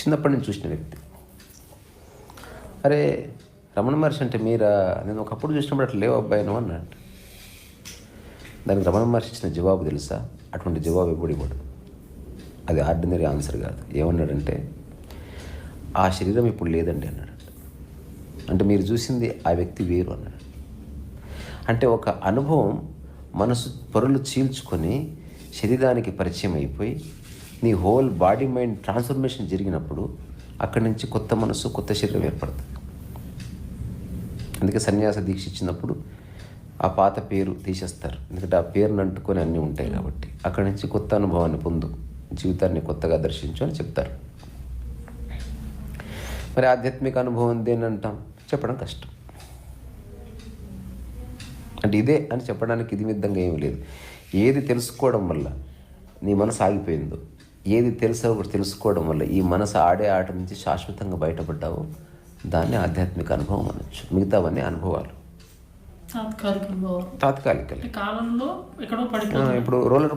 చిన్నప్పటి నుంచి చూసిన వ్యక్తి. అరే రమణ మహర్షి అంటే మీరా, నేను ఒకప్పుడు చూసినప్పుడు అట్లా లేవు అబ్బాయి నువ్వు అన్నాడు. దానికి రమణ మహర్షి ఇచ్చిన జవాబు తెలుసా? అటువంటి జవాబు ఎప్పుడు ఇవ్వడు. అది ఆర్డినరీ ఆన్సర్ కాదు. ఏమన్నాడంటే, ఆ శరీరం ఇప్పుడు లేదండి అన్నాడు. అంటే మీరు చూసింది ఆ వ్యక్తి వేరు అన్నాడు. అంటే ఒక అనుభవం మనసు పొరలు చీల్చుకొని శరీరానికి పరిచయం అయిపోయి నీ హోల్ బాడీ మైండ్ ట్రాన్స్ఫర్మేషన్ జరిగినప్పుడు అక్కడి నుంచి కొత్త మనసు కొత్త శరీరం ఏర్పడుతుంది. అందుకే సన్యాస దీక్ష ఇచ్చినప్పుడు ఆ పాత పేరు తీసేస్తారు. ఎందుకంటే ఆ పేరుని అంటుకొని అన్నీ ఉంటాయి కాబట్టి. అక్కడి నుంచి కొత్త అనుభవాన్ని పొందు, జీవితాన్ని కొత్తగా దర్శించు అని చెప్తారు. మరి ఆధ్యాత్మిక అనుభవం దేని అంటాం? చెప్పడం కష్టం. అంటే ఇదే అని చెప్పడానికి ఇది విధంగా ఏమీ లేదు. ఏది తెలుసుకోవడం వల్ల నీ మనసు ఆగిపోయిందో, ఏది తెలుసుకోవడం వల్ల ఈ మనసు ఆడే ఆట నుంచి శాశ్వతంగా బయటపడ్డావో దాన్ని ఆధ్యాత్మిక అనుభవం అనొచ్చు. మిగతావన్నీ అనుభవాలు, తాత్కాలిక. కాలంలో ఎక్కడో పడిపోతుంది. ఇప్పుడు రోలర్